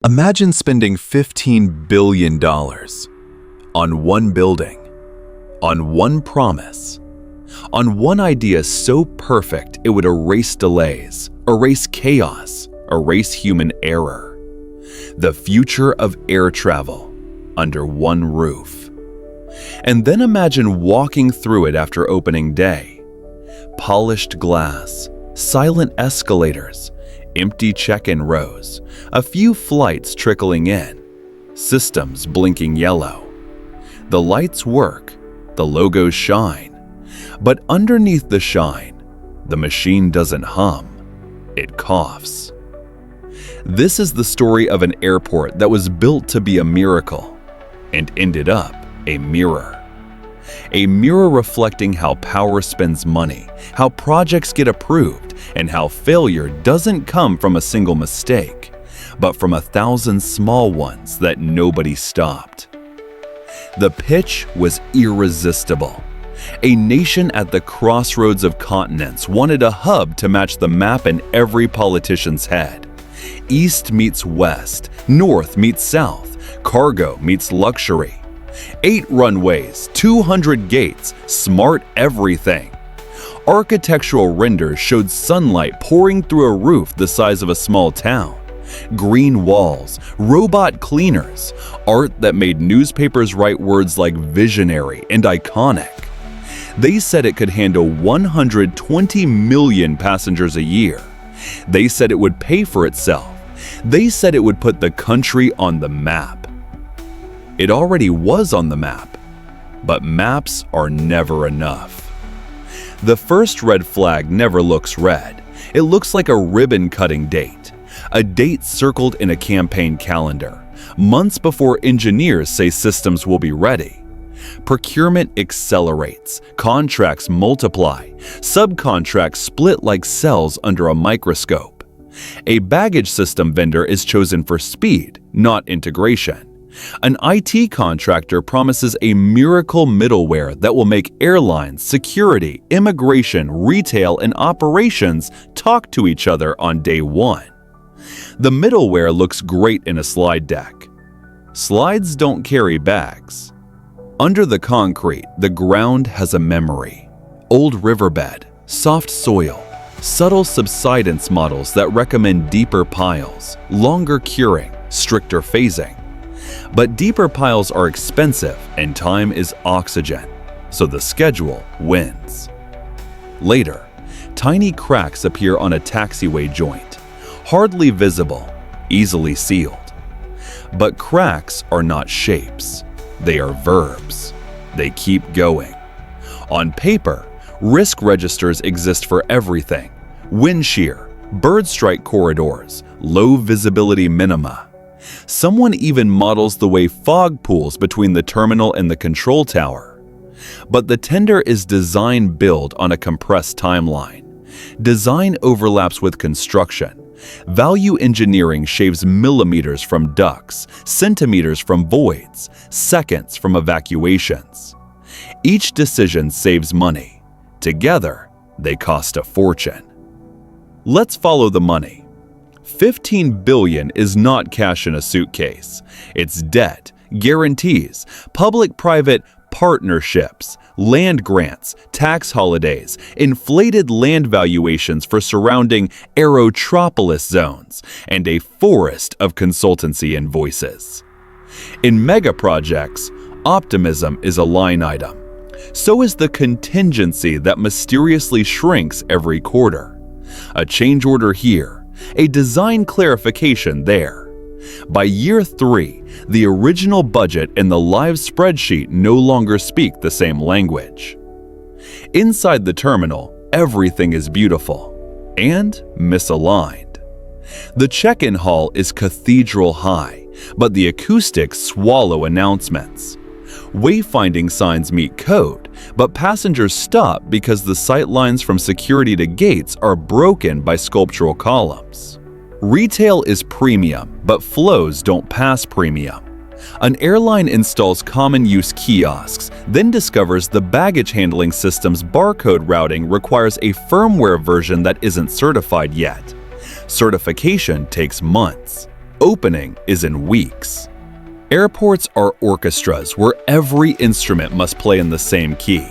Imagine spending $15 billion on one building, on one promise, on one idea so perfect it would erase delays, erase chaos, erase human error. The future of air travel under one roof. And then imagine walking through it after opening day. Polished glass, silent escalators, empty check-in rows, a few flights trickling in, systems blinking yellow. The lights work, the logos shine, but underneath the shine, the machine doesn't hum, it coughs. This is the story of an airport that was built to be a miracle and ended up a mirror. A mirror reflecting how power spends money, how projects get approved, and how failure doesn't come from a single mistake, but from 1,000 small ones that nobody stopped. The pitch was irresistible. A nation at the crossroads of continents wanted a hub to match the map in every politician's head. East meets west, north meets south, cargo meets luxury. 8 runways, 200 gates, smart everything. Architectural renders showed sunlight pouring through a roof the size of a small town. Green walls, robot cleaners, art that made newspapers write words like visionary and iconic. They said it could handle 120 million passengers a year. They said it would pay for itself. They said it would put the country on the map. It already was on the map, but maps are never enough. The first red flag never looks red. It looks like a ribbon-cutting date, a date circled in a campaign calendar, months before engineers say systems will be ready. Procurement accelerates, contracts multiply, subcontracts split like cells under a microscope. A baggage system vendor is chosen for speed, not integration. An IT contractor promises a miracle middleware that will make airlines, security, immigration, retail, and operations talk to each other on day one. The middleware looks great in a slide deck. Slides don't carry bags. Under the concrete, the ground has a memory. Old riverbed, soft soil, subtle subsidence models that recommend deeper piles, longer curing, stricter phasing. But deeper piles are expensive and time is oxygen, so the schedule wins. Later, tiny cracks appear on a taxiway joint, hardly visible, easily sealed. But cracks are not shapes, they are verbs. They keep going. On paper, risk registers exist for everything: wind shear, bird strike corridors, low visibility minima. Someone even models the way fog pools between the terminal and the control tower. But the tender is design-build on a compressed timeline. Design overlaps with construction. Value engineering shaves millimeters from ducts, centimeters from voids, seconds from evacuations. Each decision saves money. Together, they cost a fortune. Let's follow the money. $15 billion is not cash in a suitcase. It's debt, guarantees, public-private partnerships, land grants, tax holidays, inflated land valuations for surrounding aerotropolis zones, and a forest of consultancy invoices. In megaprojects, optimism is a line item. So is the contingency that mysteriously shrinks every quarter. A change order here, a design clarification there. By year 3, the original budget and the live spreadsheet no longer speak the same language. Inside the terminal, everything is beautiful and misaligned. The check-in hall is cathedral high, but the acoustics swallow announcements. Wayfinding signs meet code, but passengers stop because the sight lines from security to gates are broken by sculptural columns. Retail is premium, but flows don't pass premium. An airline installs common-use kiosks, then discovers the baggage handling system's barcode routing requires a firmware version that isn't certified yet. Certification takes months. Opening is in weeks. Airports are orchestras where every instrument must play in the same key.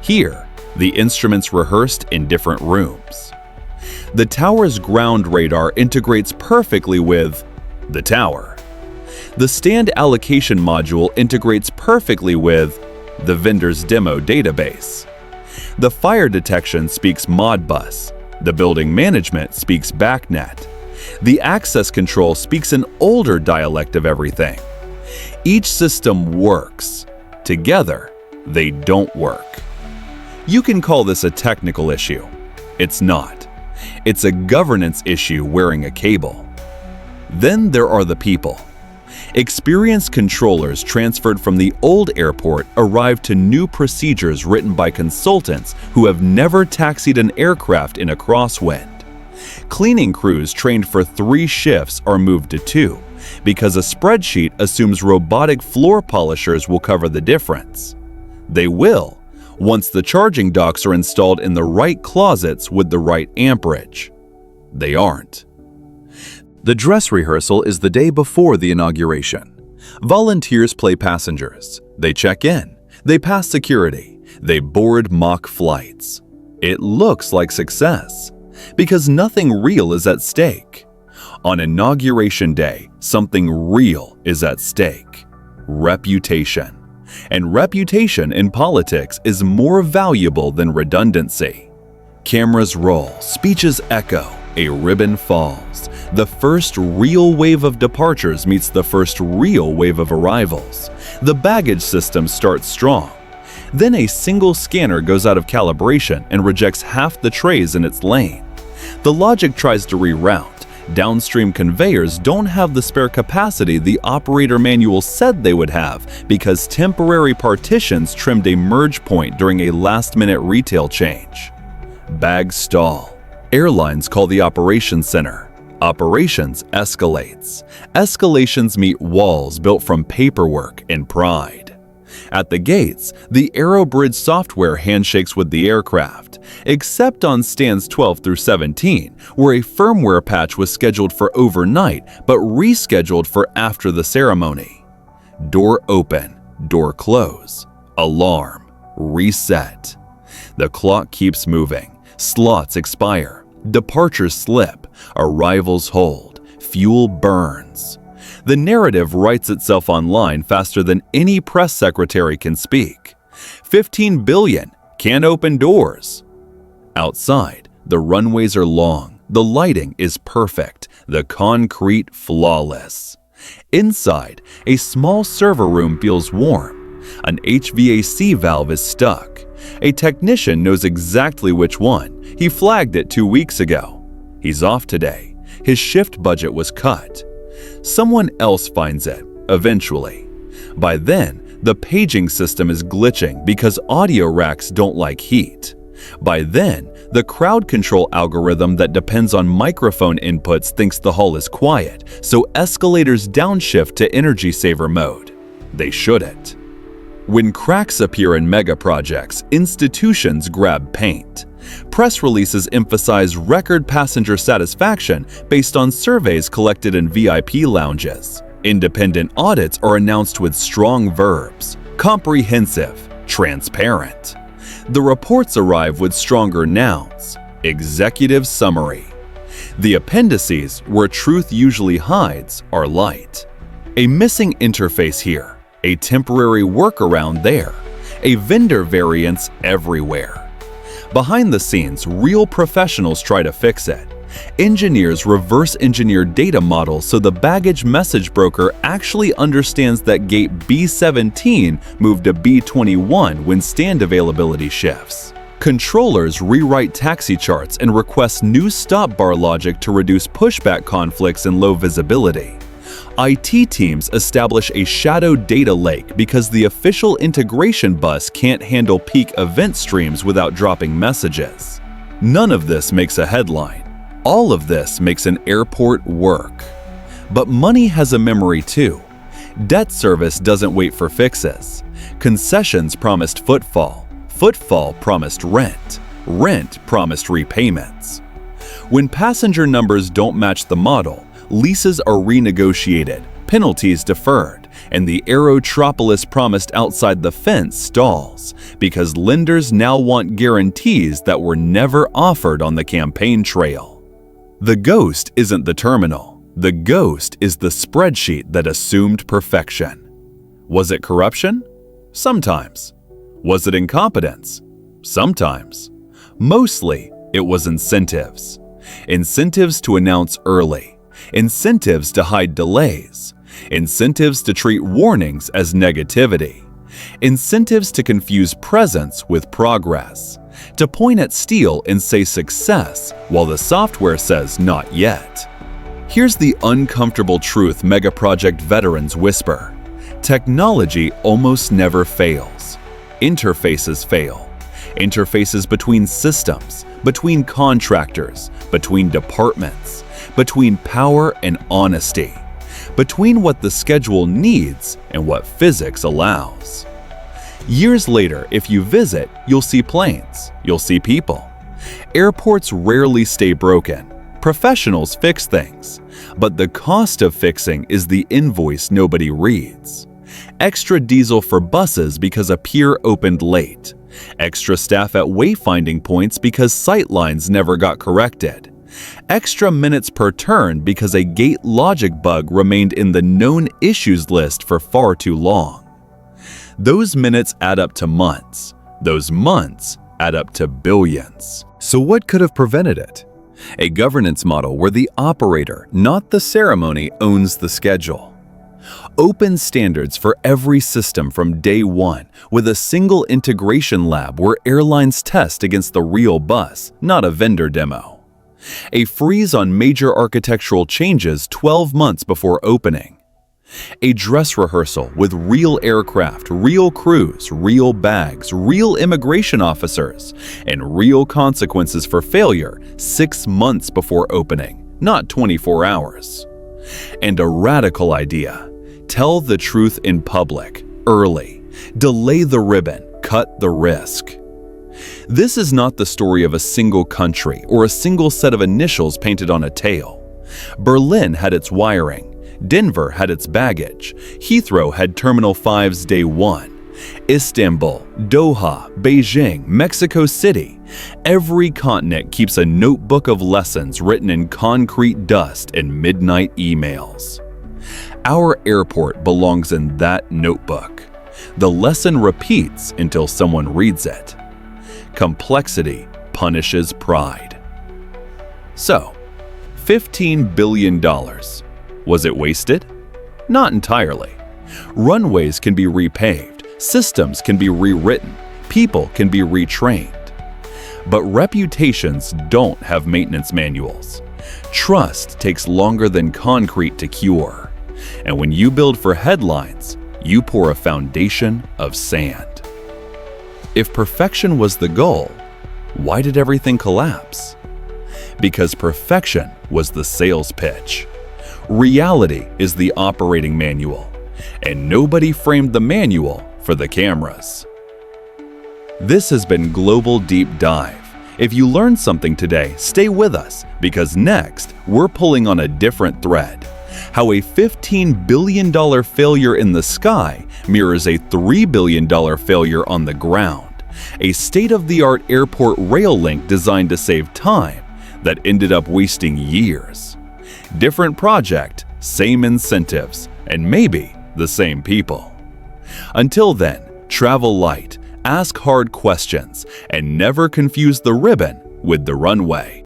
Here, the instruments rehearsed in different rooms. The tower's ground radar integrates perfectly with the tower. The stand allocation module integrates perfectly with the vendor's demo database. The fire detection speaks Modbus. The building management speaks BACnet. The access control speaks an older dialect of everything. Each system works. Together, they don't work. You can call this a technical issue. It's not. It's a governance issue wearing a cable. Then there are the people. Experienced controllers transferred from the old airport arrive to new procedures written by consultants who have never taxied an aircraft in a crosswind. Cleaning crews trained for 3 shifts are moved to 2 because a spreadsheet assumes robotic floor polishers will cover the difference. They will, once the charging docks are installed in the right closets with the right amperage. They aren't. The dress rehearsal is the day before the inauguration. Volunteers play passengers. They check in. They pass security. They board mock flights. It looks like success because nothing real is at stake. On Inauguration Day, something real is at stake: reputation. And reputation in politics is more valuable than redundancy. Cameras roll, speeches echo, a ribbon falls. The first real wave of departures meets the first real wave of arrivals. The baggage system starts strong. Then a single scanner goes out of calibration and rejects half the trays in its lane. The logic tries to reroute. Downstream conveyors don't have the spare capacity the operator manual said they would have because temporary partitions trimmed a merge point during a last-minute retail change. Bags stall. Airlines call the operations center. Operations escalates. Escalations meet walls built from paperwork and pride. At the gates, the AeroBridge software handshakes with the aircraft, except on stands 12 through 17, where a firmware patch was scheduled for overnight but rescheduled for after the ceremony. Door open, door close, alarm, reset. The clock keeps moving, slots expire, departures slip, arrivals hold, fuel burns. The narrative writes itself online faster than any press secretary can speak. 15 billion, can't open doors. Outside, the runways are long, the lighting is perfect, the concrete flawless. Inside, a small server room feels warm. An HVAC valve is stuck. A technician knows exactly which one. He flagged it 2 weeks ago. He's off today. His shift budget was cut. Someone else finds it, eventually. By then, the paging system is glitching because audio racks don't like heat. By then, the crowd control algorithm that depends on microphone inputs thinks the hall is quiet, so escalators downshift to energy saver mode. They shouldn't. When cracks appear in megaprojects, institutions grab paint. Press releases emphasize record passenger satisfaction based on surveys collected in VIP lounges. Independent audits are announced with strong verbs: comprehensive, transparent. The reports arrive with stronger nouns: executive summary. The appendices, where truth usually hides, are light. A missing interface here, a temporary workaround there, a vendor variance everywhere. Behind the scenes, real professionals try to fix it. Engineers reverse engineer data models so the baggage message broker actually understands that gate B17 moved to B21 when stand availability shifts. Controllers rewrite taxi charts and request new stop bar logic to reduce pushback conflicts and low visibility. IT teams establish a shadow data lake because the official integration bus can't handle peak event streams without dropping messages. None of this makes a headline. All of this makes an airport work. But money has a memory too. Debt service doesn't wait for fixes. Concessions promised footfall. Footfall promised rent. Rent promised repayments. When passenger numbers don't match the model, Leases are renegotiated, penalties deferred, and the Aerotropolis promised outside the fence stalls because lenders now want guarantees that were never offered on the campaign trail. The ghost isn't the terminal. The ghost is the spreadsheet that assumed perfection. Was it corruption? Sometimes. Was it incompetence? Sometimes. Mostly, it was incentives. Incentives to announce early. Incentives to hide delays. Incentives to treat warnings as negativity. Incentives to confuse presence with progress. To point at steel and say success while the software says not yet. Here's the uncomfortable truth Megaproject veterans whisper. Technology almost never fails. Interfaces fail. Interfaces between systems, between contractors, between departments, between power and honesty, between what the schedule needs and what physics allows. Years later, if you visit, you'll see planes, you'll see people. Airports rarely stay broken. Professionals fix things, but the cost of fixing is the invoice nobody reads. Extra diesel for buses because a pier opened late. Extra staff at wayfinding points because sight lines never got corrected. Extra minutes per turn because a gate logic bug remained in the known issues list for far too long. Those minutes add up to months. Those months add up to billions. So what could have prevented it? A governance model where the operator, not the ceremony, owns the schedule. Open standards for every system from day one, with a single integration lab where airlines test against the real bus, not a vendor demo. A freeze on major architectural changes 12 months before opening. A dress rehearsal with real aircraft, real crews, real bags, real immigration officers, and real consequences for failure 6 months before opening, not 24 hours. And a radical idea. Tell the truth in public, early. Delay the ribbon, cut the risk. This is not the story of a single country or a single set of initials painted on a tail. Berlin had its wiring. Denver had its baggage. Heathrow had Terminal 5's day one. Istanbul, Doha, Beijing, Mexico City. Every continent keeps a notebook of lessons written in concrete dust and midnight emails. Our airport belongs in that notebook. The lesson repeats until someone reads it. Complexity punishes pride. So, $15 billion. Was it wasted? Not entirely. Runways can be repaved, systems can be rewritten, people can be retrained. But reputations don't have maintenance manuals. Trust takes longer than concrete to cure. And when you build for headlines, you pour a foundation of sand. If perfection was the goal, why did everything collapse? Because perfection was the sales pitch. Reality is the operating manual, and nobody framed the manual for the cameras. This has been Global Deep Dive. If you learned something today, stay with us, because next, we're pulling on a different thread. How a $15 billion failure in the sky mirrors a $3 billion failure on the ground. A state-of-the-art airport rail link designed to save time that ended up wasting years. Different project, same incentives, and maybe the same people. Until then, travel light, ask hard questions, and never confuse the ribbon with the runway.